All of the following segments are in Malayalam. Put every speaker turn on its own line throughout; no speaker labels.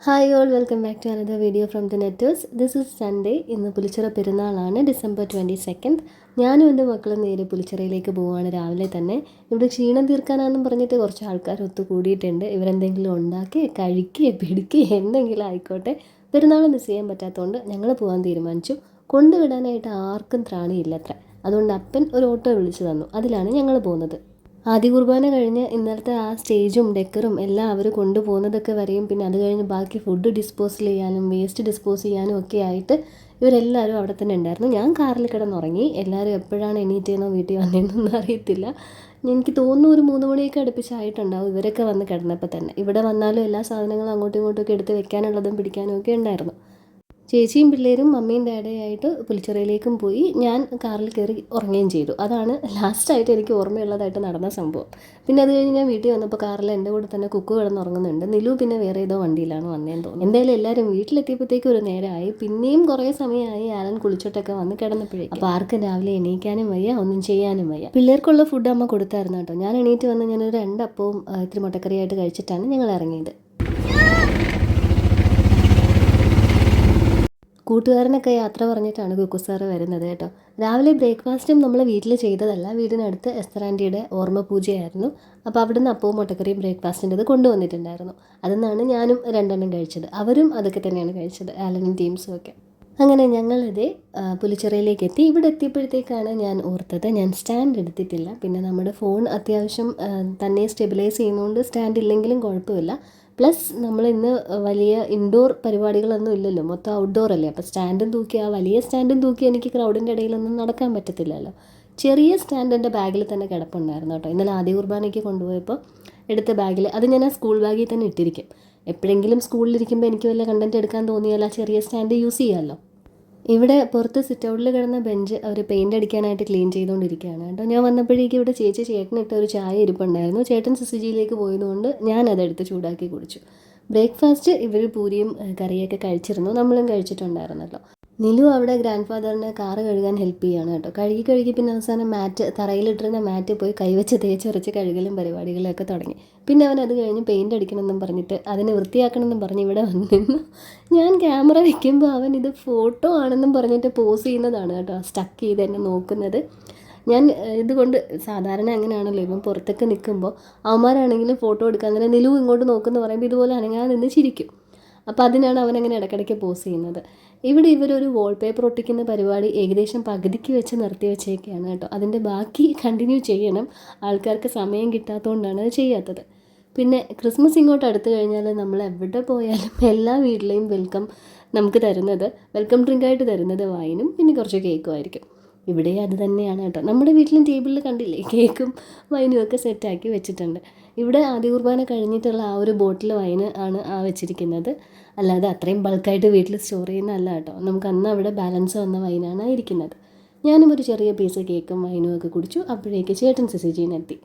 Hi all, welcome back to another video from the Netters. This is Sunday. ഇന്ന് പുലിച്ചിറ പെരുന്നാളാണ്, ഡിസംബർ 22. ഞാനും എൻ്റെ മക്കളും നേരെ പുലിച്ചിറയിലേക്ക് പോവുകയാണ് രാവിലെ തന്നെ. ഇവിടെ ക്ഷീണം തീർക്കാനാണെന്നും പറഞ്ഞിട്ട് കുറച്ച് ആൾക്കാർ ഒത്തുകൂടിയിട്ടുണ്ട്. ഇവരെന്തെങ്കിലും ഉണ്ടാക്കി കഴിക്കുക പിടിക്കുക എന്തെങ്കിലും ആയിക്കോട്ടെ, പെരുന്നാൾ മിസ് ചെയ്യാൻ പറ്റാത്തതുകൊണ്ട് ഞങ്ങൾ പോകാൻ തീരുമാനിച്ചു. കൊണ്ടുവിടാനായിട്ട് ആർക്കും ത്രാണിയില്ലത്ര. അതുകൊണ്ട് അപ്പൻ ഒരു ഓട്ടോ വിളിച്ചു തന്നു. അതിലാണ് ഞങ്ങൾ പോകുന്നത്. ആദ്യ കുർബാന കഴിഞ്ഞ് ഇന്നലത്തെ ആ സ്റ്റേജും ഡെക്കറും എല്ലാം അവർ കൊണ്ടുപോകുന്നതൊക്കെ വരെയും, പിന്നെ അത് കഴിഞ്ഞ് ബാക്കി ഫുഡ് ഡിസ്പോസൽ ചെയ്യാനും വേസ്റ്റ് ഡിസ്പോസ് ചെയ്യാനും ഒക്കെ ആയിട്ട് ഇവരെല്ലാവരും അവിടെ തന്നെ ഉണ്ടായിരുന്നു. ഞാൻ കാറിൽ കിടന്നുറങ്ങി. എല്ലാവരും എപ്പോഴാണ് എണീറ്റേന്നോ വീട്ടിൽ വന്നതെന്നൊന്നും അറിയത്തില്ല. എനിക്ക് തോന്നുന്നു ഒരു 3 മണിയൊക്കെ അടുപ്പിച്ചായിട്ടുണ്ടാവും ഇവരൊക്കെ വന്ന് കിടന്നപ്പോൾ തന്നെ. ഇവിടെ വന്നാലും എല്ലാ സാധനങ്ങളും അങ്ങോട്ടും ഇങ്ങോട്ടും ഒക്കെ എടുത്ത് വെക്കാനുള്ളതും പിടിക്കാനും ഒക്കെ ഉണ്ടായിരുന്നു. ചേച്ചിയും പിള്ളേരും മമ്മിയും ഡാഡയായിട്ട് പുലിച്ചിറയിലേക്കും പോയി. ഞാൻ കാറിൽ കയറി ഉറങ്ങുകയും ചെയ്തു. അതാണ് ലാസ്റ്റായിട്ട് എനിക്ക് ഓർമ്മയുള്ളതായിട്ട് നടന്ന സംഭവം. പിന്നെ അത് കഴിഞ്ഞ് ഞാൻ വീട്ടിൽ വന്നപ്പോൾ കാറിൽ എൻ്റെ കൂടെ തന്നെ കുക്ക് കിടന്നുറങ്ങുന്നുണ്ട്. നിലു പിന്നെ വേറെ ഏതോ വണ്ടിയിലാണ് വന്നതെന്ന് തോന്നുന്നു. എന്തായാലും എല്ലാവരും വീട്ടിലെത്തിയപ്പോഴത്തേക്കും ഒരു നേരമായി. പിന്നെയും കുറേ സമയമായി ആലൻ കുളിച്ചിട്ടൊക്കെ വന്ന് കിടന്നപ്പോഴേ. അപ്പോൾ ആർക്കും രാവിലെ എണീക്കാനും വയ്യ, ഒന്നും ചെയ്യാനും വയ്യ. പിള്ളേർക്കുള്ള ഫുഡ് അമ്മ കൊടുത്തായിരുന്നു കേട്ടോ. ഞാൻ എണീറ്റ് വന്ന് ഞാനൊരു 2 അപ്പവും ഇത്തിരി മുട്ടക്കറിയായിട്ട് കഴിച്ചിട്ടാണ് ഞങ്ങൾ ഇറങ്ങിയത്. കൂട്ടുകാരനൊക്കെ യാത്ര പറഞ്ഞിട്ടാണ് കുക്കു സാറ് വരുന്നത് കേട്ടോ. രാവിലെ ബ്രേക്ക്ഫാസ്റ്റും നമ്മൾ വീട്ടിൽ ചെയ്തതല്ല, വീടിനടുത്ത് എസ്തർ ആൻറ്റിയുടെ ഓർമ്മ പൂജയായിരുന്നു. അപ്പോൾ അവിടുന്ന് അപ്പവും മുട്ടക്കറിയും ബ്രേക്ക്ഫാസ്റ്റിൻ്റെ കൊണ്ടുവന്നിട്ടുണ്ടായിരുന്നു. അതിൽ ഞാനും 2 കഴിച്ചത്. അവരും അതൊക്കെ തന്നെയാണ് കഴിച്ചത്, ആലനും ടീംസും ഒക്കെ. അങ്ങനെ ഞങ്ങളിത് പുലിച്ചിറയിലേക്ക് എത്തി. ഇവിടെ എത്തിയപ്പോഴത്തേക്കാണ് ഞാൻ ഓർത്തത് ഞാൻ സ്റ്റാൻഡ് എടുത്തിട്ടില്ല. പിന്നെ നമ്മുടെ ഫോൺ അത്യാവശ്യം തന്നെ സ്റ്റെബിലൈസ് ചെയ്യുന്നതുകൊണ്ട് സ്റ്റാൻഡ് ഇല്ലെങ്കിലും കുഴപ്പമില്ല. പ്ലസ് നമ്മൾ ഇന്ന് വലിയ ഇൻഡോർ പരിപാടികളൊന്നും ഇല്ലല്ലോ, മൊത്തം ഔട്ട്ഡോർ അല്ലേ. അപ്പോൾ സ്റ്റാൻഡും തൂക്കി, ആ വലിയ സ്റ്റാൻഡും തൂക്കി എനിക്ക് ക്രൗഡിൻ്റെ ഇടയിലൊന്നും നടക്കാൻ പറ്റത്തില്ലല്ലോ. ചെറിയ സ്റ്റാൻഡ് എൻ്റെ ബാഗിൽ തന്നെ കിടപ്പുണ്ടായിരുന്നു കേട്ടോ. ഇന്നലെ ആദ്യ കുർബാനയ്ക്ക് കൊണ്ടുപോയപ്പോൾ എടുത്ത ബാഗിൽ, അത് ഞാൻ ആ സ്കൂൾ ബാഗിൽ തന്നെ ഇട്ടിരിക്കും. എപ്പോഴെങ്കിലും സ്കൂളിലിരിക്കുമ്പോൾ എനിക്ക് വല്ല കണ്ടൻറ്റ് എടുക്കാൻ തോന്നിയാൽ ആ ചെറിയ സ്റ്റാൻഡ് യൂസ് ചെയ്യാമല്ലോ. ഇവിടെ പുറത്ത് സിറ്റ് ഔട്ടിൽ കിടന്ന ബെഞ്ച് അവർ പെയിൻ്റ് അടിക്കാനായിട്ട് ക്ലീൻ ചെയ്തുകൊണ്ടിരിക്കുകയാണ് കേട്ടോ. ഞാൻ വന്നപ്പോഴേക്കും ഇവിടെ ചേട്ടനിട്ട ഒരു ചായ ഇരിപ്പുണ്ടായിരുന്നു. ചേട്ടൻ സിസിജിയിലേക്ക് പോയതുകൊണ്ട് ഞാനതെടുത്ത് ചൂടാക്കി കുടിച്ചു. ബ്രേക്ക്ഫാസ്റ്റ് ഇവർ പൂരിയും കറിയൊക്കെ കഴിച്ചിരുന്നു, നമ്മളും കഴിച്ചിട്ടുണ്ടായിരുന്നല്ലോ. നിലു അവിടെ ഗ്രാൻഡ് ഫാദറിന് കാറ് കഴുകാൻ ഹെൽപ്പ് ചെയ്യുകയാണ് കേട്ടോ. കഴുകി പിന്നെ അവസാനം തറയിലിട്ടിരുന്ന മാറ്റ് പോയി കൈവച്ച് തേച്ചൊരച്ച് കഴുകലും പരിപാടികളൊക്കെ തുടങ്ങി. പിന്നെ അവൻ അത് കഴിഞ്ഞ് പെയിൻ്റ് അടിക്കണമെന്നും പറഞ്ഞിട്ട് അതിനെ വൃത്തിയാക്കണമെന്നും പറഞ്ഞ് ഇവിടെ വന്നിരുന്നു. ഞാൻ ക്യാമറ വയ്ക്കുമ്പോൾ അവൻ ഇത് ഫോട്ടോ ആണെന്നും പറഞ്ഞിട്ട് പോസ് ചെയ്യുന്നതാണ് കേട്ടോ, സ്റ്റക്ക് ചെയ്ത് എന്നെ നോക്കുന്നത്. ഞാൻ ഇതുകൊണ്ട് സാധാരണ അങ്ങനെയാണല്ലോ, ഇപ്പം പുറത്തൊക്കെ നിൽക്കുമ്പോൾ അവന്മാരാണെങ്കിലും ഫോട്ടോ എടുക്കാൻ തന്നെ നിലു ഇങ്ങോട്ട് നോക്കുന്നു പറയുമ്പോൾ ഇതുപോലെ അനങ്ങാതെ നിന്ന് ചിരിക്കും. അപ്പോൾ അതിനാണ് അവനങ്ങനെ ഇടയ്ക്കിടയ്ക്ക് പോസ് ചെയ്യുന്നത്. ഇവിടെ ഇവരൊരു വാൾപേപ്പർ ഒട്ടിക്കുന്ന പരിപാടി ഏകദേശം പകുതിക്ക് വെച്ച് നിർത്തി വെച്ചേക്കാണ് കേട്ടോ. അതിൻ്റെ ബാക്കി കണ്ടിന്യൂ ചെയ്യണം, ആൾക്കാർക്ക് സമയം കിട്ടാത്തതുകൊണ്ടാണ് അത് ചെയ്യാത്തത്. പിന്നെ ക്രിസ്മസ് ഇങ്ങോട്ട് അടുത്ത് കഴിഞ്ഞാൽ നമ്മൾ എവിടെ പോയാലും എല്ലാ വീട്ടിലെയും നമുക്ക് തരുന്നത്, വെൽക്കം ഡ്രിങ്കായിട്ട് തരുന്നത് വൈനും പിന്നെ കുറച്ച് കേക്കും ആയിരിക്കും. ഇവിടെ അത് തന്നെയാണ് കേട്ടോ. നമ്മുടെ വീട്ടിലും ടേബിളിൽ കണ്ടില്ലേ, കേക്കും വൈനും ഒക്കെ സെറ്റാക്കി വെച്ചിട്ടുണ്ട്. ഇവിടെ ആദ്യ കുർബാന കഴിഞ്ഞിട്ടുള്ള ആ ഒരു ബോട്ടിൽ വൈന് ആണ് വെച്ചിരിക്കുന്നത്. അല്ലാതെ അത്രയും ബൾക്കായിട്ട് വീട്ടിൽ സ്റ്റോർ ചെയ്യുന്നതല്ല കേട്ടോ. നമുക്ക് അന്ന് അവിടെ ബാലൻസ് വന്ന വൈനാണ് ഇരിക്കുന്നത്. ഞാനും ഒരു ചെറിയ പീസ് കേക്കും വൈനും ഒക്കെ കുടിച്ചു. അപ്പോഴേക്ക് ചേട്ടൻ സിസിജീനെത്തി.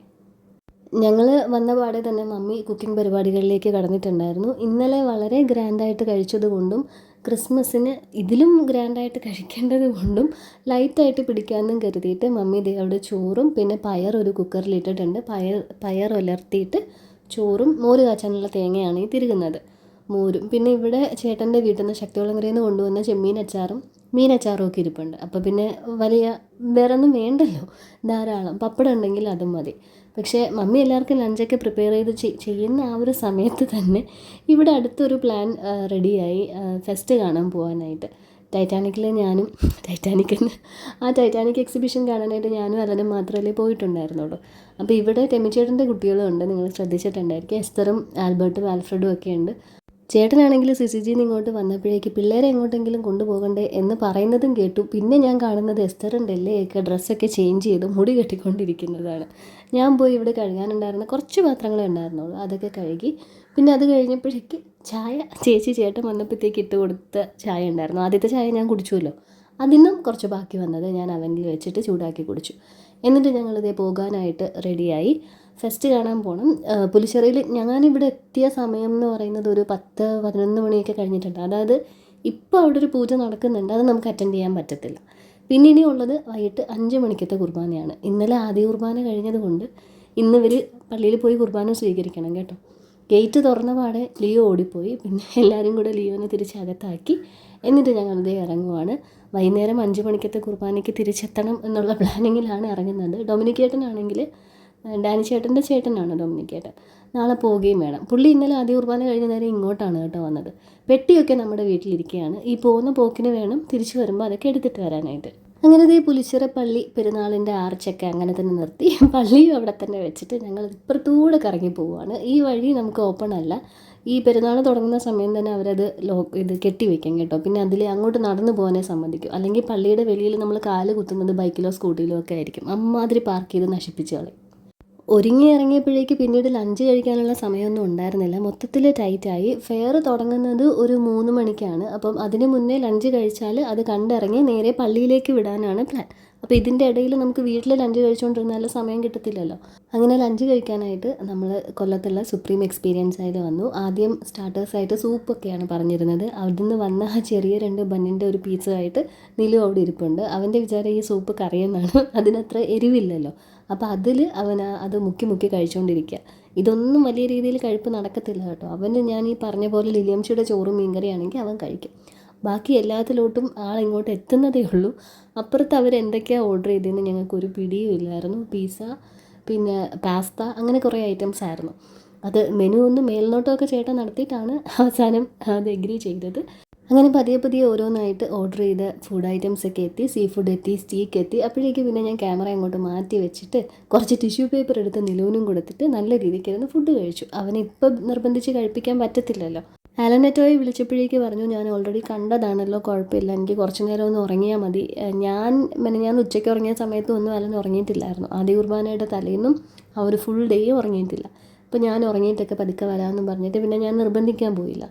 ഞങ്ങൾ വന്ന പാടെ തന്നെ മമ്മി കുക്കിംഗ് പരിപാടികളിലേക്ക് കടന്നിട്ടുണ്ടായിരുന്നു. ഇന്നലെ വളരെ ഗ്രാൻഡായിട്ട് കഴിച്ചത് കൊണ്ടും ക്രിസ്മസിന് ഇതിലും ഗ്രാൻഡായിട്ട് കഴിക്കേണ്ടത് കൊണ്ടും ലൈറ്റായിട്ട് പിടിക്കാമെന്നും കരുതിയിട്ട് മമ്മി ദേ അവിടെ ചോറും പിന്നെ പയർ ഒരു കുക്കറിലിട്ടിട്ടുണ്ട്. പയർ ഉലർത്തിയിട്ട് ചോറും മോര് കാച്ചാനുള്ള തേങ്ങയാണ് ഈ തിരുകുന്നത്, മോരും. പിന്നെ ഇവിടെ ചേട്ടൻ്റെ വീട്ടിൽ നിന്ന് ശക്തികുളങ്ങരയിൽ നിന്ന് കൊണ്ടുവന്ന മീനച്ചാറും ഒക്കെ ഇരിപ്പുണ്ട്. അപ്പോൾ പിന്നെ വേറെ ഒന്നും വേണ്ടല്ലോ, ധാരാളം. പപ്പടം ഉണ്ടെങ്കിൽ അതും മതി. പക്ഷേ മമ്മി എല്ലാവർക്കും ലഞ്ചൊക്കെ പ്രിപ്പയർ ചെയ്ത് ചെയ്യുന്ന ആ ഒരു സമയത്ത് തന്നെ ഇവിടെ അടുത്തൊരു പ്ലാൻ റെഡിയായി, ഫെസ്റ്റ് കാണാൻ പോകാനായിട്ട്. ടൈറ്റാനിക് എക്സിബിഷൻ കാണാനായിട്ട് ഞാനും അലനും മാത്രമല്ലേ പോയിട്ടുണ്ടായിരുന്നുള്ളൂ. അപ്പോൾ ഇവിടെ ടെമിച്ചേട്ടൻ്റെ കുട്ടികളും ഉണ്ട്, നിങ്ങൾ ശ്രദ്ധിച്ചിട്ടുണ്ടായിരിക്കും. എസ്തറും ആൽബർട്ടും ആൽഫ്രഡും ഒക്കെ ഉണ്ട്. ചേട്ടനാണെങ്കിൽ സിസിജിന്ന് ഇങ്ങോട്ട് വന്നപ്പോഴേക്ക് പിള്ളേരെ എങ്ങോട്ടെങ്കിലും കൊണ്ടുപോകണ്ടേ എന്ന് പറയുന്നതും കേട്ടു. പിന്നെ ഞാൻ കാണുന്നത് എസ്തറും ഡെല്ലയൊക്കെ ഡ്രസ്സൊക്കെ ചേഞ്ച് ചെയ്ത് മുടി കെട്ടിക്കൊണ്ടിരിക്കുന്നതാണ്. ഞാൻ പോയി ഇവിടെ കഴുകാനുണ്ടായിരുന്ന കുറച്ച് പാത്രങ്ങളെ ഉണ്ടായിരുന്നുള്ളൂ, അതൊക്കെ കഴുകി. പിന്നെ അത് കഴിഞ്ഞപ്പോഴേക്ക് ചേട്ടൻ വന്നപ്പോഴത്തേക്ക് ഇട്ട് കൊടുത്ത ചായ ഉണ്ടായിരുന്നു. ആദ്യത്തെ ചായ ഞാൻ കുടിച്ചുവല്ലോ, അതിന്നും കുറച്ച് ബാക്കി വന്നത് ഞാൻ അവനിൽ വെച്ചിട്ട് ചൂടാക്കി കുടിച്ചു. എന്നിട്ട് ഞങ്ങളിതേ പോകാനായിട്ട് റെഡിയായി. ഫെസ്റ്റ് കാണാൻ പോകണം. പുലിച്ചിറയിൽ ഞാനിവിടെ എത്തിയ സമയം എന്ന് പറയുന്നത് ഒരു 10-11 മണിയൊക്കെ കഴിഞ്ഞിട്ടുണ്ട്. അതായത് ഇപ്പോൾ അവിടെ ഒരു പൂജ നടക്കുന്നുണ്ട്, അത് നമുക്ക് അറ്റൻഡ് ചെയ്യാൻ പറ്റത്തില്ല. പിന്നെ ഇനിയുള്ളത് വൈകിട്ട് 5 മണിക്കത്തെ കുർബാനയാണ്. ഇന്നലെ ആദ്യ കുർബാന കഴിഞ്ഞത് കൊണ്ട് ഇന്ന് ഇവർ പള്ളിയിൽ പോയി കുർബാന സ്വീകരിക്കണം കേട്ടോ. ഗേറ്റ് തുറന്ന പാടെ ലിയോ ഓടിപ്പോയി. പിന്നെ എല്ലാവരും കൂടെ ലിയോനെ തിരിച്ചകത്താക്കി. എന്നിട്ട് ഞങ്ങൾ ഇതേ ഇറങ്ങുവാണ്. വൈകുന്നേരം 5 മണിക്കത്തെ കുർബാനയ്ക്ക് തിരിച്ചെത്തണം എന്നുള്ള പ്ലാനിങ്ങിലാണ് ഇറങ്ങുന്നത്. ഡൊമിനിക്കേട്ടനാണെങ്കിൽ, ഡാനി ചേട്ടൻ്റെ ചേട്ടനാണ് ഡൊമിനിക്കേട്ടൻ, നാളെ പോവുകയും വേണം. പുള്ളി ഇന്നലെ ആദ്യ കുർബാന കഴിഞ്ഞ നേരം ഇങ്ങോട്ടാണ് കേട്ടോ വന്നത്. പെട്ടിയൊക്കെ നമ്മുടെ വീട്ടിലിരിക്കുകയാണ്. ഈ പോകുന്ന പോക്കിന് വേണം തിരിച്ചു വരുമ്പോൾ അതൊക്കെ എടുത്തിട്ട് വരാനായിട്ട്. അങ്ങനെ ഈ പുലിച്ചിറ പള്ളി പെരുന്നാളിൻ്റെ ആർച്ചൊക്കെ അങ്ങനെ തന്നെ നിർത്തി. പള്ളിയും അവിടെ തന്നെ വെച്ചിട്ട് ഞങ്ങൾ ഇപ്പുറത്തൂടെ കറങ്ങി പോവുകയാണ്. ഈ വഴി നമുക്ക് ഓപ്പൺ അല്ല. ഈ പെരുന്നാൾ തുടങ്ങുന്ന സമയം തന്നെ അവരത് ഇത് കെട്ടിവെക്കും കേട്ടോ. പിന്നെ അതിൽ അങ്ങോട്ട് നടന്നു പോകാനേ സമ്മതിക്കും. അല്ലെങ്കിൽ പള്ളിയുടെ വെളിയിൽ നമ്മൾ കാല് കുത്തുന്നത് ബൈക്കിലോ സ്കൂട്ടിയിലോ ഒക്കെ ആയിരിക്കും. അമ്മാതിരി പാർക്ക് ചെയ്ത് നശിപ്പിച്ച് കളയും. ഒരുങ്ങി ഇറങ്ങിയപ്പോഴേക്ക് പിന്നീട് ലഞ്ച് കഴിക്കാനുള്ള സമയമൊന്നും ഉണ്ടായിരുന്നില്ല. മൊത്തത്തിൽ ടൈറ്റായി. ഫെയർ തുടങ്ങുന്നത് ഒരു 3 മണിക്കാണ്. അപ്പം അതിന് മുന്നേ ലഞ്ച് കഴിച്ചാൽ അത് കണ്ടിറങ്ങി നേരെ പള്ളിയിലേക്ക് വിടാനാണ് പ്ലാൻ. അപ്പോൾ ഇതിൻ്റെ ഇടയിൽ നമുക്ക് വീട്ടിൽ ലഞ്ച് കഴിച്ചുകൊണ്ടിരുന്നാൽ സമയം കിട്ടത്തില്ലല്ലോ. അങ്ങനെ ലഞ്ച് കഴിക്കാനായിട്ട് നമ്മൾ കൊല്ലത്തുള്ള സുപ്രീം എക്സ്പീരിയൻസ് വന്നു. ആദ്യം സ്റ്റാർട്ടേഴ്സായിട്ട് സൂപ്പൊക്കെയാണ് പറഞ്ഞിരുന്നത്. അവിടുന്ന് വന്ന ആ ചെറിയ 2 ബന്നിൻ്റെ ഒരു പീസുമായിട്ട് നിലു അവിടെ ഇരിപ്പുണ്ട്. അവൻ്റെ വിചാരം ഈ സൂപ്പ് കറിയെന്നാണ്. അതിനത്ര എരിവില്ലല്ലോ. അപ്പോൾ അതിൽ അവൻ അത് മുക്കി കഴിച്ചുകൊണ്ടിരിക്കുക. ഇതൊന്നും വലിയ രീതിയിൽ കഴിപ്പ് നടക്കത്തില്ല കേട്ടോ. അവന് ഞാൻ ഈ പറഞ്ഞ പോലെ ലിലിയംച്ചിയുടെ ചോറും മീൻകറിയാണെങ്കിൽ അവൻ കഴിക്കും. ബാക്കി എല്ലാത്തിലോട്ടും ആളിങ്ങോട്ട് എത്തുന്നതേ ഉള്ളൂ. അപ്പുറത്ത് അവരെന്തൊക്കെയാണ് ഓർഡർ ചെയ്തതെന്ന് ഞങ്ങൾക്കൊരു പിടിയും ഇല്ലായിരുന്നു. പിസ്സ, പിന്നെ പാസ്ത, അങ്ങനെ കുറേ ഐറ്റംസ് ആയിരുന്നു. അത് മെനു ഒന്ന് മേൽനോട്ടമൊക്കെ ചേട്ടൻ നടത്തിയിട്ടാണ് അവസാനം അത് എഗ്രി ചെയ്തത്. അങ്ങനെ പതിയെ ഓരോന്നായിട്ട് ഓർഡർ ചെയ്ത ഫുഡ് ഐറ്റംസ് ഒക്കെ എത്തി. സീ ഫുഡ് എത്തി, സ്റ്റീക്ക് എത്തി. അപ്പോഴേക്കും പിന്നെ ഞാൻ ക്യാമറ അങ്ങോട്ട് മാറ്റി വെച്ചിട്ട് കുറച്ച് ടിഷ്യൂ പേപ്പർ എടുത്ത് നിലൂനും കൊടുത്തിട്ട് നല്ല രീതിക്കിരുന്ന് ഫുഡ് കഴിച്ചു. അവനിപ്പം നിർബന്ധിച്ച് കഴിപ്പിക്കാൻ പറ്റത്തില്ലല്ലോ. ആലനെറ്റോയെ വിളിച്ചപ്പോഴേക്ക് പറഞ്ഞു, ഞാൻ ഓൾറെഡി കണ്ടതാണല്ലോ, കുഴപ്പമില്ല, എനിക്ക് കുറച്ച് നേരം ഒന്ന് ഉറങ്ങിയാൽ മതി. ഞാൻ ഉച്ചയ്ക്ക് ഉറങ്ങിയ സമയത്തും ഒന്നും അലൻ ഉറങ്ങിയിട്ടില്ലായിരുന്നു. ആദ്യ കുർബാനയുടെ തലേന്നും ആ ഒരു ഫുൾ ഡേ ഉറങ്ങിയിട്ടില്ല. അപ്പോൾ ഞാൻ ഉറങ്ങിയിട്ടൊക്കെ പതുക്കെ വരാമെന്നും പറഞ്ഞിട്ട് പിന്നെ ഞാൻ നിർബന്ധിക്കാൻ പോയില്ല.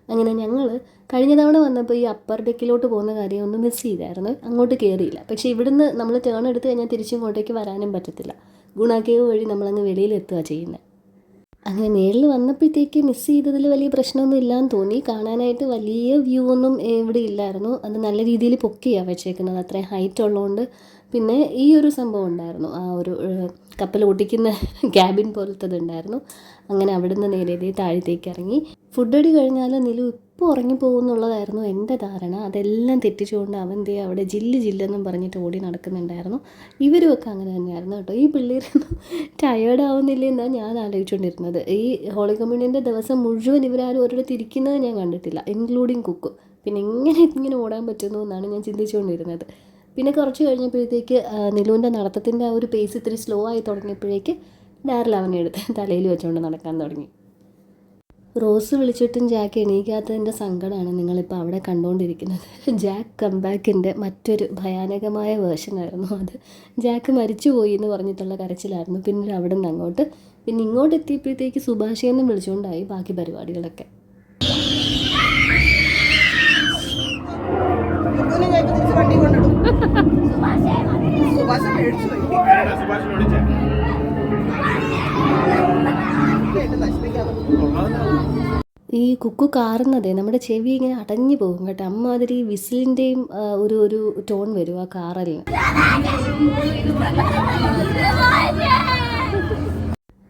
അങ്ങനെ ഞങ്ങൾ കഴിഞ്ഞ തവണ വന്നപ്പോൾ ഈ അപ്പർ ഡെക്കിലോട്ട് പോകുന്ന കാര്യം ഒന്ന് മിസ് ചെയ്തായിരുന്നു. അങ്ങോട്ട് കയറിയില്ല. പക്ഷേ ഇവിടുന്ന് നമ്മൾ ടേൺ എടുത്ത് കഴിഞ്ഞാൽ തിരിച്ചിങ്ങോട്ടേക്ക് വരാനും പറ്റത്തില്ല. ഗുണാക്കേവ് വഴി നമ്മളങ്ങ് വെളിയിലെത്തുക ചെയ്യുന്നത്. അങ്ങനെ നേരിൽ വന്നപ്പോഴത്തേക്ക് മിസ് ചെയ്തതിൽ വലിയ പ്രശ്നമൊന്നും ഇല്ലയെന്ന് തോന്നി. കാണാനായിട്ട് വലിയ വ്യൂ ഒന്നും ഇവിടെ ഇല്ലായിരുന്നു. അത് നല്ല രീതിയിൽ പൊക്കിയാണ് വെച്ചേക്കുന്നത്, അത്രയും ഹൈറ്റ് ഉള്ളതുകൊണ്ട്. പിന്നെ ഈ ഒരു സംഭവം ഉണ്ടായിരുന്നു, ആ ഒരു കപ്പൽ ഓടിക്കുന്ന ക്യാബിൻ പോലത്തത് ഉണ്ടായിരുന്നു. അങ്ങനെ അവിടുന്ന് നേരെ താഴത്തേക്ക് ഇറങ്ങി. ഫുഡ് അടി കഴിഞ്ഞാൽ നിലു ഇപ്പോൾ ഉറങ്ങിപ്പോകുമെന്നുള്ളതായിരുന്നു എൻ്റെ ധാരണ. അതെല്ലാം തെറ്റിച്ചുകൊണ്ട് അവൻ അവിടെ ജില്ലെന്നും പറഞ്ഞിട്ട് ഓടി നടക്കുന്നുണ്ടായിരുന്നു. ഇവരുമൊക്കെ അങ്ങനെ തന്നെയായിരുന്നു കേട്ടോ. ഈ പിള്ളേരൊന്നും ടയേർഡ് ആവുന്നില്ല എന്നാണ് ഞാൻ ആലോചിച്ചുകൊണ്ടിരുന്നത്. ഈ ഹോളി കമ്മ്യൂണിയൻ്റെ ദിവസം മുഴുവൻ ഇവരാരും ഒരിടത്ത് ഇരിക്കുന്നത് ഞാൻ കണ്ടിട്ടില്ല, ഇൻക്ലൂഡിങ് കുക്ക്. പിന്നെ ഇങ്ങനെ ഓടാൻ പറ്റുന്നു എന്നാണ് ഞാൻ ചിന്തിച്ചുകൊണ്ടിരുന്നത്. പിന്നെ കുറച്ച് കഴിഞ്ഞപ്പോഴത്തേക്ക് നിലുവിൻ്റെ നടത്തത്തിൻ്റെ ആ ഒരു പേസ് ഇത്തിരി സ്ലോ ആയി തുടങ്ങിയപ്പോഴേക്ക് ഡാറിൽ അവനെ എടുത്ത് തലയിൽ വെച്ചുകൊണ്ട് നടക്കാൻ തുടങ്ങി. റോസ് വിളിച്ചിട്ടും ജാക്ക് എണീക്കാത്തതിൻ്റെ സങ്കടമാണ് നിങ്ങളിപ്പോൾ അവിടെ കണ്ടുകൊണ്ടിരിക്കുന്നത്. ജാക്ക് കംബാക്കിൻ്റെ മറ്റൊരു ഭയാനകമായ വേർഷനായിരുന്നു അത്. ജാക്ക് മരിച്ചുപോയി എന്ന് പറഞ്ഞിട്ടുള്ള കരച്ചിലായിരുന്നു. പിന്നെ അവിടെ നിന്ന് അങ്ങോട്ട്, പിന്നെ ഇങ്ങോട്ട് എത്തിയപ്പോഴത്തേക്ക് സുഭാഷയെന്നും വിളിച്ചുകൊണ്ടായി ബാക്കി പരിപാടികളൊക്കെ. ഈ കുക്കു കാറുന്നതേ നമ്മുടെ ചെവി ഇങ്ങനെ അടഞ്ഞു പോകും കേട്ടോ. അമ്മാതിരി വിസിലിൻ്റെയും ഒരു ടോൺ വരും ആ കാറലിന്.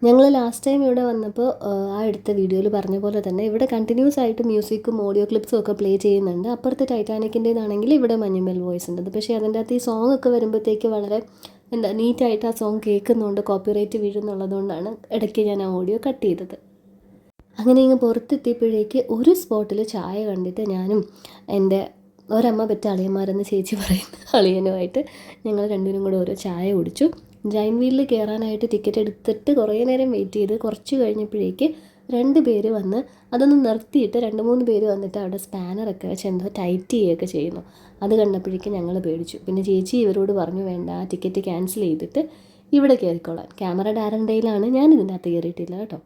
ഞങ്ങൾ ലാസ്റ്റ് ടൈം ഇവിടെ വന്നപ്പോൾ ആ എടുത്ത വീഡിയോയിൽ പറഞ്ഞ പോലെ തന്നെ ഇവിടെ കണ്ടിന്യൂസ് ആയിട്ട് മ്യൂസിക്കും ഓഡിയോ ക്ലിപ്സും ഒക്കെ പ്ലേ ചെയ്യുന്നുണ്ട്. അപ്പുറത്ത് ടൈറ്റാനിക്കിൻ്റേതാണെങ്കിൽ ഇവിടെ മഞ്ഞുമൽ വോയിസ് ഉണ്ട്. പക്ഷേ അതിൻ്റെ അകത്ത് ഈ സോങ് ഒക്കെ വരുമ്പോഴത്തേക്ക് വളരെ നീറ്റായിട്ട് ആ സോങ് കേൾക്കുന്നുണ്ട്, കോപ്പിറൈറ്റ് വീഴുന്നുള്ളതുകൊണ്ടാണ് ഇടയ്ക്ക് ഞാൻ ആ ഓഡിയോ കട്ട് ചെയ്തത്. അങ്ങനെ ഇങ്ങ് പുറത്തെത്തിയപ്പോഴേക്ക് ഒരു സ്പോട്ടിൽ ചായ കണ്ടിട്ട് ഞാനും എൻ്റെ ഒരമ്മ പെറ്റ അളിയന്മാരെന്ന് ചേച്ചി പറയുന്ന അളിയനുമായിട്ട് ഞങ്ങൾ രണ്ടുപേരും കൂടെ ഓരോ ചായ കുടിച്ചു. ജൈൻ വീലിൽ കയറാനായിട്ട് ടിക്കറ്റ് എടുത്തിട്ട് കുറേ നേരം വെയിറ്റ് ചെയ്ത് കുറച്ച് കഴിഞ്ഞപ്പോഴേക്ക് 2 പേര് വന്ന് അതൊന്ന് നിർത്തിയിട്ട് 2-3 പേര് വന്നിട്ട് അവിടെ സ്പാനറൊക്കെ വെച്ച് എന്തോ ടൈറ്റ് ചെയ്യുകയൊക്കെ ചെയ്യുന്നു. അത് കണ്ടപ്പോഴേക്കും ഞങ്ങൾ പേടിച്ചു. പിന്നെ ചേച്ചി ഇവരോട് പറഞ്ഞു, വേണ്ട, ടിക്കറ്റ് ക്യാൻസൽ ചെയ്തിട്ട് ഇവിടെ കയറിക്കോളാൻ. ക്യാമറ ഡാരൻ്റെയിലാണ്, ഞാൻ ഇതിൻ്റെ അകത്ത് കയറിയിട്ടില്ല കേട്ടോ.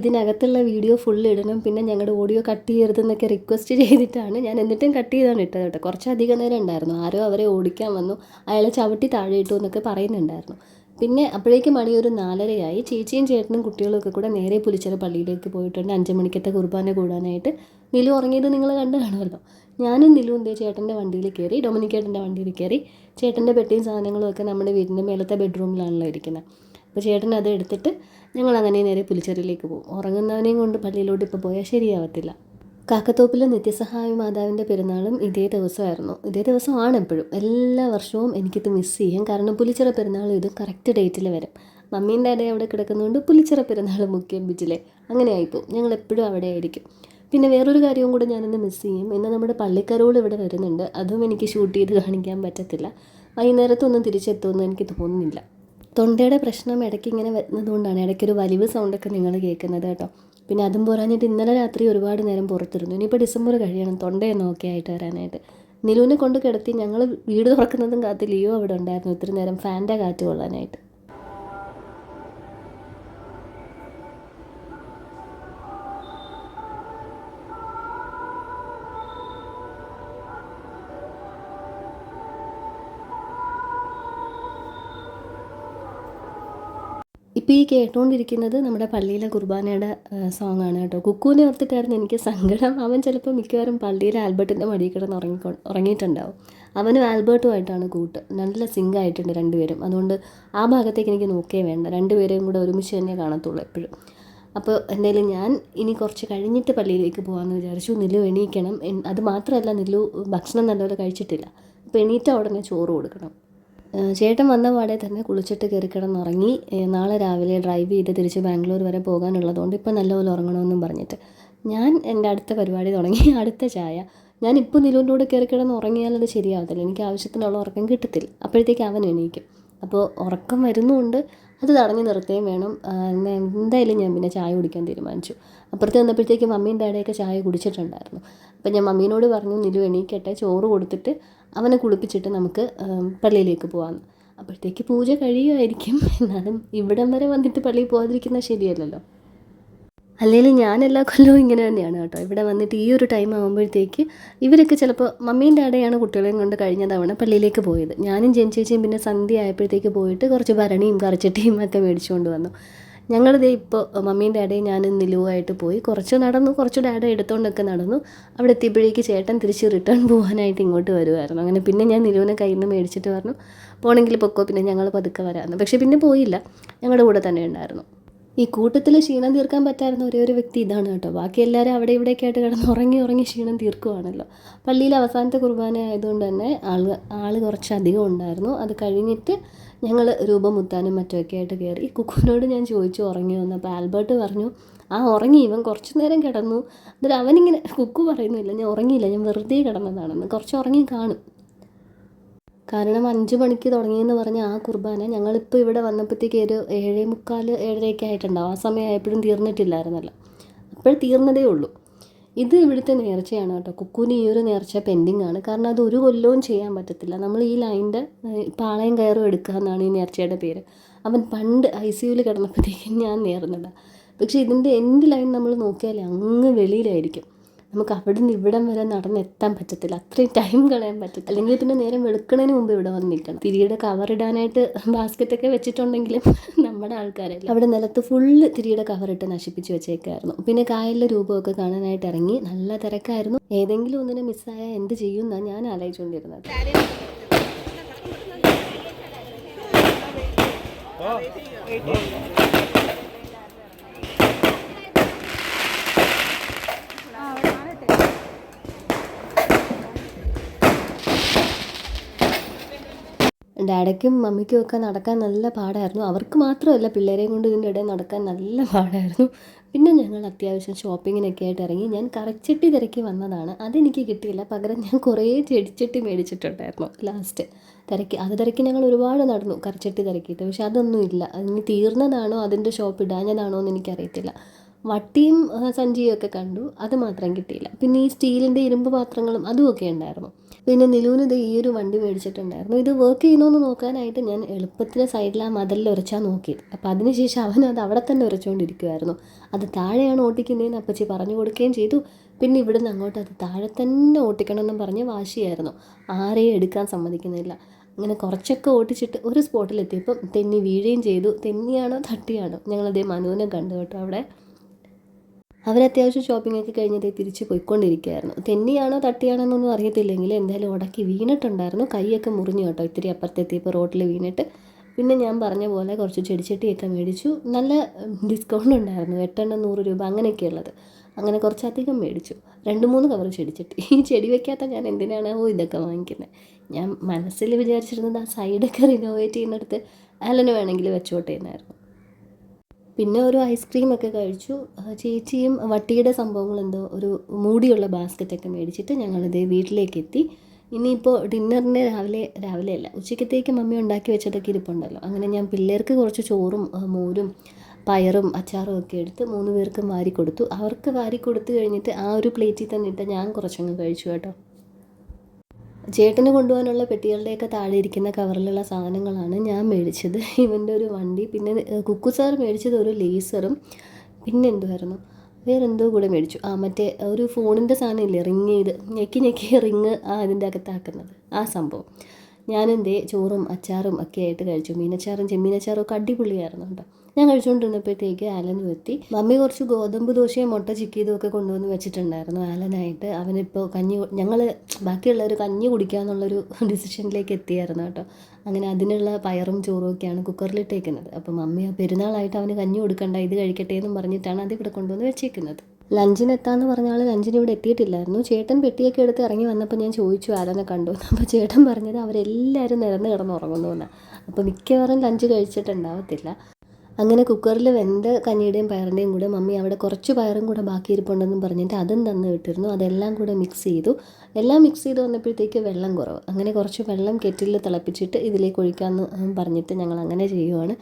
ഇതിനകത്തുള്ള വീഡിയോ ഫുൾ ഇടണം, പിന്നെ ഞങ്ങളുടെ ഓഡിയോ കട്ട് ചെയ്യരുതെന്നൊക്കെ റിക്വസ്റ്റ് ചെയ്തിട്ടാണ് ഞാൻ എന്നിട്ടും കട്ട് ചെയ്താണ് ഇട്ടത് കേട്ടോ. കുറച്ചധികം നേരം ഉണ്ടായിരുന്നു. ആരോ അവരെ ഓടിക്കാൻ വന്നു, അയാളെ ചവിട്ടി താഴെ ഇട്ടു എന്നൊക്കെ പറയുന്നുണ്ടായിരുന്നു. പിന്നെ അപ്പോഴേക്കും മണി ഒരു 4:30 ചേച്ചിയും ചേട്ടനും കുട്ടികളൊക്കെ കൂടെ നേരെ പുലിച്ചിറ പള്ളിയിലേക്ക് പോയിട്ടുണ്ട് 5 മണിക്കത്തെ കുർബാന കൂടാനായിട്ട്. നിലു ഉറങ്ങിയത് നിങ്ങൾ കണ്ടു കാണുമല്ലോ. ഞാനും നിലു എന്തേ ചേട്ടൻ്റെ വണ്ടിയിൽ കയറി, ഡൊമിനിക്കേട്ടൻ്റെ വണ്ടിയിൽ കയറി. ചേട്ടൻ്റെ പെട്ടിയും സാധനങ്ങളും ഒക്കെ നമ്മുടെ വീടിൻ്റെ മേലത്തെ ബെഡ്റൂമിലാണല്ലോ ഇരിക്കുന്നത്. അപ്പോൾ ചേട്ടൻ അത് എടുത്തിട്ട് ഞങ്ങൾ അങ്ങനെ നേരെ പുലിച്ചെറിയിലേക്ക് പോകും. ഉറങ്ങുന്നവനെയും കൊണ്ട് പള്ളിയിലോട്ട് ഇപ്പോൾ പോയാൽ ശരിയാവത്തില്ല. കാക്കത്തോപ്പിലെ നിത്യസഹായ മാതാവിൻ്റെ പെരുന്നാളും ഇതേ ദിവസമായിരുന്നു. ഇതേ ദിവസമാണ് എപ്പോഴും. എല്ലാ വർഷവും എനിക്കിത് മിസ് ചെയ്യും. കാരണം പുലിച്ചിറ പെരുന്നാളും ഇത് കറക്റ്റ് ഡേറ്റിൽ വരും. മമ്മീൻ്റെ ഡാഡി അവിടെ കിടക്കുന്നതുകൊണ്ട് പുലിച്ചിറ പെരുന്നാൾ മുഖ്യം ബീച്ചിലെ അങ്ങനെ ആയിപ്പോവും. ഞങ്ങൾ എപ്പോഴും അവിടെ ആയിരിക്കും. പിന്നെ വേറൊരു കാര്യവും കൂടെ ഞാനിന്ന് മിസ് ചെയ്യും. ഇന്ന് നമ്മുടെ പള്ളിക്കരോട് ഇവിടെ വരുന്നുണ്ട്. അതും എനിക്ക് ഷൂട്ട് ചെയ്ത് കാണിക്കാൻ പറ്റത്തില്ല. വൈകുന്നേരത്തൊന്നും തിരിച്ചെത്തുമെന്ന് എനിക്ക് തോന്നുന്നില്ല. തൊണ്ടയുടെ പ്രശ്നം ഇടയ്ക്ക് ഇങ്ങനെ വരുന്നതുകൊണ്ടാണ് ഇടയ്ക്കൊരു വലിവ് സൗണ്ടൊക്കെ നിങ്ങൾ കേൾക്കുന്നത് കേട്ടോ. പിന്നെ അതും പോരാഞ്ഞിട്ട് ഇന്നലെ രാത്രി ഒരുപാട് നേരം പുറത്തിരുന്നു. ഇനിയിപ്പോൾ ഡിസംബർ കഴിയണം തൊണ്ടയൊന്നും ഓക്കെ ആയിട്ട് വരാനായിട്ട്. നിലുവിനെ കൊണ്ട് കിടത്തി ഞങ്ങൾ വീട് തുറക്കുന്നതും കാത്ത് ലിയോ അവിടെ ഉണ്ടായിരുന്നു ഇത്രയും നേരം ഫാൻ്റെ കാറ്റ് കൊള്ളാനായിട്ട്. ഇപ്പോൾ ഈ കേട്ടുകൊണ്ടിരിക്കുന്നത് നമ്മുടെ പള്ളിയിലെ കുർബാനയുടെ സോങ്ങാണ് കേട്ടോ. കുക്കുവിനെ ഓർത്തിട്ടായിരുന്നു എനിക്ക് സങ്കടം. അവൻ ചിലപ്പോൾ മിക്കവാറും പള്ളിയിലെ ആൽബർട്ടിൻ്റെ മടിയിൽ കിടന്ന് ഉറങ്ങിയിട്ടുണ്ടാവും. അവനും ആൽബർട്ടുമായിട്ടാണ് കൂട്ട്. നല്ല സിങ്ക് ആയിട്ടുണ്ട് രണ്ടുപേരും. അതുകൊണ്ട് ആ ഭാഗത്തേക്ക് എനിക്ക് നോക്കേ വേണ്ട. രണ്ടുപേരെയും കൂടെ ഒരുമിച്ച് തന്നെ കാണത്തുള്ളൂ എപ്പോഴും. അപ്പോൾ എന്തായാലും ഞാൻ ഇനി കുറച്ച് കഴിഞ്ഞിട്ട് പള്ളിയിലേക്ക് പോകാമെന്ന് വിചാരിച്ചു. നിലു എണീക്കണം. അത് മാത്രമല്ല, നിലു ഭക്ഷണം നല്ലപോലെ കഴിച്ചിട്ടില്ല. അപ്പോൾ എണീറ്റ ഉടനെ ചോറ് കൊടുക്കണം. ചേട്ടൻ വന്ന പാടെ തന്നെ കുളിച്ചിട്ട് കയറി കിടന്നുറങ്ങി. നാളെ രാവിലെ ഡ്രൈവ് ചെയ്ത് തിരിച്ച് ബാംഗ്ലൂർ വരെ പോകാനുള്ളതുകൊണ്ട് ഇപ്പം നല്ലപോലെ ഉറങ്ങണമെന്നും പറഞ്ഞിട്ട് ഞാൻ എൻ്റെ അടുത്ത പരിപാടി തുടങ്ങി. അടുത്ത ചായ. ഞാനിപ്പോൾ നിലുവിൻ്റെ കൂടെ കയറി കിടന്ന് ഉറങ്ങിയാലത് ശരിയാവത്തില്ല. എനിക്ക് ആവശ്യത്തിനുള്ള ഉറക്കം കിട്ടത്തില്ല. അപ്പോഴത്തേക്ക് അവൻ എണീക്കും. അപ്പോൾ ഉറക്കം വരുന്നുമുണ്ട്, അത് തടഞ്ഞു നിർത്തുകയും വേണം. എന്തായാലും ഞാൻ പിന്നെ ചായ കുടിക്കാൻ തീരുമാനിച്ചു. അപ്പുറത്ത് വന്നപ്പോഴത്തേക്ക് മമ്മിയും ഡാഡിയൊക്കെ ചായ കുടിച്ചിട്ടുണ്ടായിരുന്നു. അപ്പം ഞാൻ മമ്മീനോട് പറഞ്ഞു, നിലു എണീക്കട്ടെ, ചോറ് കൊടുത്തിട്ട് അവനെ കുളിപ്പിച്ചിട്ട് നമുക്ക് പള്ളിയിലേക്ക് പോകാമെന്ന്. അപ്പോഴത്തേക്ക് പൂജ കഴിയുമായിരിക്കും. എന്നാലും ഇവിടം വരെ വന്നിട്ട് പള്ളിയിൽ പോകാതിരിക്കുന്നത് ശരിയല്ലല്ലോ. അല്ലെങ്കിൽ ഞാൻ എല്ലാ കൊല്ലവും ഇങ്ങനെ തന്നെയാണ് കേട്ടോ. ഇവിടെ വന്നിട്ട് ഈ ഒരു ടൈം ആകുമ്പോഴത്തേക്ക് ഇവരൊക്കെ ചിലപ്പോൾ മമ്മീൻ്റെ ഡാഡിയാണ് കുട്ടികളെയും കൊണ്ട് കഴിഞ്ഞ തവണ പള്ളിയിലേക്ക് പോയത്. ഞാനും ചേച്ചിയും പിന്നെ സന്ധ്യ ആയപ്പോഴത്തേക്ക് പോയിട്ട് കുറച്ച് ഭരണിയും കറിച്ചട്ടിയും ഒക്കെ മേടിച്ചുകൊണ്ട് വന്നു. ഞങ്ങളിതേ ഇപ്പോൾ മമ്മീൻ്റെ ഡാഡിയും ഞാനും നിലുവായിട്ട് പോയി. കുറച്ച് നടന്നു, കുറച്ച് ഡാഡ എടുത്തുകൊണ്ടൊക്കെ നടന്നു. അവിടെ എത്തിയപ്പോഴേക്ക് ചേട്ടൻ തിരിച്ച് റിട്ടേൺ പോകാനായിട്ട് ഇങ്ങോട്ട് വരുമായിരുന്നു. അങ്ങനെ പിന്നെ ഞാൻ നിലുവിനെ കയ്യിൽ നിന്ന് മേടിച്ചിട്ട് പറഞ്ഞു, പോകണമെങ്കിൽ പൊക്കോ, പിന്നെ ഞങ്ങൾ പതുക്കെ വരാമെന്ന്. പക്ഷേ പിന്നെ പോയില്ല, ഞങ്ങളുടെ കൂടെ തന്നെ ഉണ്ടായിരുന്നു. ഈ കൂട്ടത്തിൽ ക്ഷീണം തീർക്കാൻ പറ്റായിരുന്ന ഒരേ ഒരു വ്യക്തി ഇതാണ് കേട്ടോ. ബാക്കി എല്ലാവരും അവിടെ ഇവിടെയൊക്കെ ആയിട്ട് കിടന്ന് ഉറങ്ങി ക്ഷീണം തീർക്കുവാണല്ലോ. പള്ളിയിൽ അവസാനത്തെ കുർബാന ആയതുകൊണ്ട് തന്നെ ആൾ കുറച്ചധികം ഉണ്ടായിരുന്നു. അത് കഴിഞ്ഞിട്ട് ഞങ്ങൾ രൂപം മുത്താനും മറ്റുമൊക്കെ ആയിട്ട് കയറി. കുക്കുവിനോട് ഞാൻ ചോദിച്ചു ഉറങ്ങിയോന്ന്. അപ്പോൾ ആൽബർട്ട് പറഞ്ഞു, ഉറങ്ങി, ഇവൻ കുറച്ച് നേരം കിടന്നു. എന്നിട്ട് അവനിങ്ങനെ കുക്കു പറയുന്നില്ല, ഞാൻ ഉറങ്ങിയില്ല, ഞാൻ വെറുതെ കിടന്നതാണെന്ന്. കുറച്ച് ഉറങ്ങി കാണും. കാരണം 5 മണിക്ക് തുടങ്ങിയെന്ന് പറഞ്ഞാൽ ആ കുർബാന ഞങ്ങളിപ്പോൾ ഇവിടെ വന്നപ്പോഴത്തേക്ക് ഒരു 7:45 7:30 ആയിട്ടുണ്ടാവും. ആ സമയമായപ്പോഴും തീർന്നിട്ടില്ലായിരുന്നല്ലോ. അപ്പോൾ തീർന്നതേ ഉള്ളൂ. ഇത് ഇവിടുത്തെ നേർച്ചയാണ് കേട്ടോ. കുക്കുവിന് ഈ ഒരു നേർച്ച പെൻഡിങ് ആണ്. കാരണം അത് ഒരു കൊല്ലവും ചെയ്യാൻ പറ്റത്തില്ല. നമ്മൾ ഈ ലൈൻ്റെ പാളയം കയറും എടുക്കുക എന്നാണ് ഈ നേർച്ചയുടെ പേര്. അവൻ പണ്ട് ICUവിൽ കിടന്നപ്പോഴത്തേക്കും ഞാൻ നേർന്നതാണ്. പക്ഷേ ഇതിൻ്റെ എൻഡ് ലൈൻ നമ്മൾ നോക്കിയാൽ അങ്ങ് വെളിയിലായിരിക്കും. നമുക്ക് അവിടെ നിന്ന് ഇവിടം വരെ നടന്നെത്താൻ പറ്റത്തില്ല. അത്രയും ടൈം കളയാൻ പറ്റത്തില്ല. അല്ലെങ്കിൽ പിന്നെ നേരം വെളുക്കണതിന് മുമ്പ് ഇവിടെ വന്ന് നിൽക്കണം. തിരിയുടെ കവറിടാനായിട്ട് ബാസ്ക്കറ്റൊക്കെ വെച്ചിട്ടുണ്ടെങ്കിലും നമ്മുടെ ആൾക്കാരല്ല. അവിടെ നിലത്ത് ഫുള്ള് തിരിയുടെ കവറിട്ട് നശിപ്പിച്ച് വെച്ചേക്കായിരുന്നു. പിന്നെ കായലിലെ രൂപമൊക്കെ കാണാനായിട്ട് ഇറങ്ങി. നല്ല തിരക്കായിരുന്നു. ഏതെങ്കിലും ഒന്നിനെ മിസ്സായാൽ എന്ത് ചെയ്യുമെന്നാണ് ഞാൻ ആലോചിച്ചുകൊണ്ടിരുന്നത്. ഡാഡയ്ക്കും മമ്മിക്കും ഒക്കെ നടക്കാൻ നല്ല പാടായിരുന്നു. അവർക്ക് മാത്രമല്ല, പിള്ളേരെയും കൊണ്ട് ഇതിൻ്റെ ഇടയിൽ നടക്കാൻ നല്ല പാടായിരുന്നു. പിന്നെ ഞങ്ങൾ അത്യാവശ്യം ഷോപ്പിങ്ങിനൊക്കെ ആയിട്ട് ഇറങ്ങി. ഞാൻ കറിച്ചട്ടി തിരക്കി വന്നതാണ്, അതെനിക്ക് കിട്ടിയില്ല. പകരം ഞാൻ കുറേ ചെടിച്ചട്ടി മേടിച്ചിട്ടുണ്ടായിരുന്നു ലാസ്റ്റ്. തിരക്കി ഞങ്ങൾ ഒരുപാട് നടന്നു കറിച്ചട്ടി തിരക്കിയിട്ട്. പക്ഷെ അതൊന്നും ഇല്ല. അതിന് തീർന്നതാണോ അതിൻ്റെ ഷോപ്പ് ഇടാഞ്ഞതാണോ എന്ന് എനിക്കറിയത്തില്ല. വട്ടിയും സഞ്ചിയും ഒക്കെ കണ്ടു, അത് മാത്രം കിട്ടിയില്ല. പിന്നെ ഈ സ്റ്റീലിൻ്റെ ഇരുമ്പ് പാത്രങ്ങളും അതുമൊക്കെ ഉണ്ടായിരുന്നു. പിന്നെ നിലൂന് ഇത് ഈ ഒരു വണ്ടി മേടിച്ചിട്ടുണ്ടായിരുന്നു. ഇത് വർക്ക് ചെയ്യണമെന്ന് നോക്കാനായിട്ട് ഞാൻ എളുപ്പത്തിന് സൈഡിൽ ആ മതിലിൽ ഉരച്ചാൽ നോക്കിയത്. അപ്പോൾ അതിനുശേഷം അവൻ അത് അവിടെ തന്നെ ഉരച്ചുകൊണ്ടിരിക്കുമായിരുന്നു. അത് താഴെയാണ് ഓട്ടിക്കുന്നതെന്ന് അപ്പച്ചി പറഞ്ഞു കൊടുക്കുകയും ചെയ്തു. പിന്നെ ഇവിടുന്ന് അങ്ങോട്ട് അത് താഴെ തന്നെ ഓട്ടിക്കണമെന്നും പറഞ്ഞ് വാശിയായിരുന്നു. ആരെയും എടുക്കാൻ സമ്മതിക്കുന്നില്ല. അങ്ങനെ കുറച്ചൊക്കെ ഓട്ടിച്ചിട്ട് ഒരു സ്പോട്ടിലെത്തിയപ്പം തെന്നി വീഴുകയും ചെയ്തു. തെന്നിയാണോ തട്ടിയാണോ ഞങ്ങളതേ മനുവിനെ കണ്ടു കേട്ടോ അവിടെ. അവരത്യാവശ്യം ഷോപ്പിംഗ് ഒക്കെ കഴിഞ്ഞതേ തിരിച്ച് പോയിക്കൊണ്ടിരിക്കുകയായിരുന്നു. തെന്നിയാണോ തട്ടിയാണോ എന്നൊന്നും അറിയത്തില്ലെങ്കിൽ എന്തായാലും ഉടക്കി വീണിട്ടുണ്ടായിരുന്നു. കൈയൊക്കെ മുറിഞ്ഞു കേട്ടോ ഇത്തിരി അപ്പുറത്തെത്തിയപ്പോൾ റോട്ടിൽ വീണിട്ട്. പിന്നെ ഞാൻ പറഞ്ഞ പോലെ കുറച്ച് ചെടിച്ചട്ടിയൊക്കെ മേടിച്ചു. നല്ല ഡിസ്കൗണ്ട് ഉണ്ടായിരുന്നു, 8 100 രൂപ അങ്ങനെയൊക്കെയുള്ളത്. അങ്ങനെ കുറച്ചധികം മേടിച്ചു. 2 3 കവർ ചെടിച്ചട്ടി. ഈ ചെടി വെക്കാത്ത ഞാൻ എന്തിനാണോ ഇതൊക്കെ വാങ്ങിക്കുന്നത്. ഞാൻ മനസ്സിൽ വിചാരിച്ചിരുന്നത് ആ സൈഡൊക്കെ റിനോവേറ്റ് ചെയ്യുന്നിടത്ത് അലന് വേണമെങ്കിൽ വെച്ചോട്ടെ എന്നായിരുന്നു. പിന്നെ ഒരു ഐസ്ക്രീമൊക്കെ കഴിച്ചു. ചേച്ചിയും വട്ടിയുടെ സംഭവങ്ങൾ എന്തോ ഒരു മൂടിയുള്ള ബാസ്ക്കറ്റൊക്കെ മേടിച്ചിട്ട് ഞങ്ങളിതേ വീട്ടിലേക്ക് എത്തി. ഇനിയിപ്പോൾ ഡിന്നറിന് രാവിലെ അല്ല ഉച്ചക്കത്തേക്ക് മമ്മി ഉണ്ടാക്കി വെച്ചതൊക്കെ ഇരിപ്പുണ്ടല്ലോ. അങ്ങനെ ഞാൻ പിള്ളേർക്ക് കുറച്ച് ചോറും മോരും പയറും അച്ചാറും ഒക്കെ എടുത്ത് 3 പേർക്കും വാരി കൊടുത്തു. അവർക്ക് വാരി കൊടുത്തു കഴിഞ്ഞിട്ട് ആ ഒരു പ്ലേറ്റിൽ തന്നെ ഇട്ട് ഞാൻ കുറച്ചങ്ങ് കഴിച്ചു കേട്ടോ. ചേട്ടന് കൊണ്ടുപോകാനുള്ള പെട്ടികളുടെയൊക്കെ താഴെ ഇരിക്കുന്ന കവറിലുള്ള സാധനങ്ങളാണ് ഞാൻ മേടിച്ചത്. ഇവൻ്റെ ഒരു വണ്ടി, പിന്നെ കുക്കു സാർ മേടിച്ചത് ഒരു ലേസറും, പിന്നെ എന്തുമായിരുന്നു വേറെന്തോ കൂടെ മേടിച്ചു. മറ്റേ ഒരു ഫോണിൻ്റെ സാധനം ഇല്ലേ, റിങ് ചെയ്ത് ഞെക്കി റിങ് അതിൻ്റെ അകത്താക്കുന്നത്, ആ സംഭവം. ഞാനെന്തേ ചോറും അച്ചാറും ഒക്കെ ആയിട്ട് കഴിച്ചു. മീനച്ചാറും ചെമ്മീനച്ചാറും ഒക്കെ അടിപൊളിയായിരുന്നു കേട്ടോ. ഞാൻ കഴിച്ചുകൊണ്ടിരുന്നപ്പോഴത്തേക്ക് ആലനും എത്തി. മമ്മി കുറച്ച് ഗോതമ്പ് ദോശയും മുട്ട ചിക്കിയതും ഒക്കെ കൊണ്ടുവന്ന് വെച്ചിട്ടുണ്ടായിരുന്നു ആലനായിട്ട്. അവനിപ്പോൾ ഞങ്ങൾ ബാക്കിയുള്ളവർ കഞ്ഞി കുടിക്കാമെന്നുള്ളൊരു ഡിസിഷനിലേക്ക് എത്തിയായിരുന്നു കേട്ടോ. അങ്ങനെ അതിനുള്ള പയറും ചോറും ഒക്കെയാണ് കുക്കറിലിട്ടേക്കുന്നത്. അപ്പോൾ മമ്മി പെരുന്നാളായിട്ട് അവന് കഞ്ഞി കൊടുക്കണ്ട, ഇത് കഴിക്കട്ടെ എന്നും പറഞ്ഞിട്ടാണ് അതിവിടെ കൊണ്ടുവന്ന് വെച്ചേക്കുന്നത്. ലഞ്ചിന് എത്താമെന്ന് പറഞ്ഞ ആൾ ലഞ്ചിന് ഇവിടെ എത്തിയിട്ടില്ലായിരുന്നു. ചേട്ടൻ പെട്ടിയൊക്കെ എടുത്ത് ഇറങ്ങി വന്നപ്പോൾ ഞാൻ ചോദിച്ചു ആലനെ കണ്ടു. അപ്പോൾ ചേട്ടൻ പറഞ്ഞത് അവരെല്ലാവരും നിരന്ന് കിടന്നുറങ്ങുന്നു എന്നാണ്. അപ്പോൾ മിക്കവാറും ലഞ്ച് കഴിച്ചിട്ടുണ്ടാവത്തില്ല. അങ്ങനെ കുക്കറിൽ വെന്ത കഞ്ഞിയുടെയും പയറിൻ്റെയും കൂടെ മമ്മി അവിടെ കുറച്ച് പയറും കൂടെ ബാക്കി ഇരിപ്പുണ്ടെന്നും പറഞ്ഞിട്ട് അതും തന്ന് വിട്ടിരുന്നു. അതെല്ലാം കൂടെ മിക്സ് ചെയ്തു. എല്ലാം മിക്സ് ചെയ്ത് വന്നപ്പോഴത്തേക്ക് വെള്ളം കുറവ്. അങ്ങനെ കുറച്ച് വെള്ളം കെറ്റിലിൽ തിളപ്പിച്ചിട്ട് ഇതിലേക്ക് ഒഴിക്കാമെന്ന് പറഞ്ഞിട്ട് ഞങ്ങൾ അങ്ങനെ ചെയ്യുവാണ്.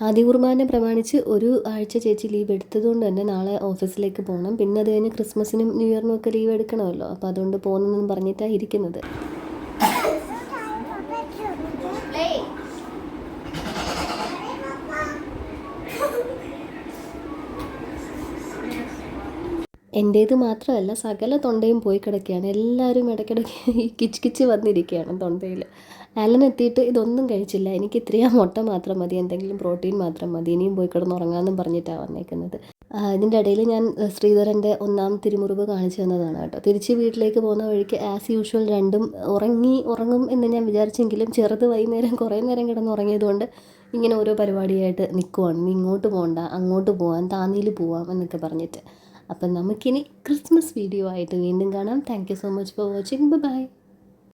ആദ്യ കുർബാന പ്രമാണിച്ച് ഒരു ആഴ്ച ചേച്ചി ലീവ് എടുത്തതുകൊണ്ട് തന്നെ നാളെ ഓഫീസിലേക്ക് പോകണം. പിന്നെ അത് കഴിഞ്ഞ് ക്രിസ്മസിനും ന്യൂ ഇയറിനും ഒക്കെ ലീവ് എടുക്കണമല്ലോ. അപ്പോൾ അതുകൊണ്ട് പോകുന്നതെന്ന് പറഞ്ഞിട്ടാണ് ഇരിക്കുന്നത്. എൻ്റേത് മാത്രമല്ല സകല തൊണ്ടയും പോയി കിടക്കുകയാണ്. എല്ലാവരും ഇടയ്ക്കിടയ്ക്ക് ഈ കിച്ച് വന്നിരിക്കുകയാണ് തൊണ്ടയിൽ. ആലൻ എത്തിയിട്ട് ഇതൊന്നും കഴിച്ചില്ല. എനിക്ക് ഇത്രയും മുട്ട മാത്രം മതി, എന്തെങ്കിലും പ്രോട്ടീൻ മാത്രം മതി, ഇനിയും പോയി കിടന്നുറങ്ങാമെന്നും പറഞ്ഞിട്ടാണ് വന്നേക്കുന്നത്. ഇതിൻ്റെ ഇടയിൽ ഞാൻ ശ്രീധരൻ്റെ 1ാം തിരുമുറിവ് കാണിച്ചു തന്നതാണ് കേട്ടോ. തിരിച്ച് വീട്ടിലേക്ക് പോകുന്ന വഴിക്ക് ആസ് യൂഷ്വൽ രണ്ടും ഉറങ്ങും എന്ന് ഞാൻ വിചാരിച്ചെങ്കിലും ചെറുത് വൈകുന്നേരം കുറേ നേരം കിടന്നുറങ്ങിയതുകൊണ്ട് ഇങ്ങനെ ഓരോ പരിപാടിയായിട്ട് നിൽക്കുവാണ്. നീ ഇങ്ങോട്ട് പോകണ്ട, അങ്ങോട്ട് പോകാം, താന്നിയിൽ പോവാം എന്നൊക്കെ പറഞ്ഞിട്ട്. അപ്പം നമുക്കിനി ക്രിസ്മസ് വീഡിയോ ആയിട്ട് വീണ്ടും കാണാം. Thank you so much for watching. By.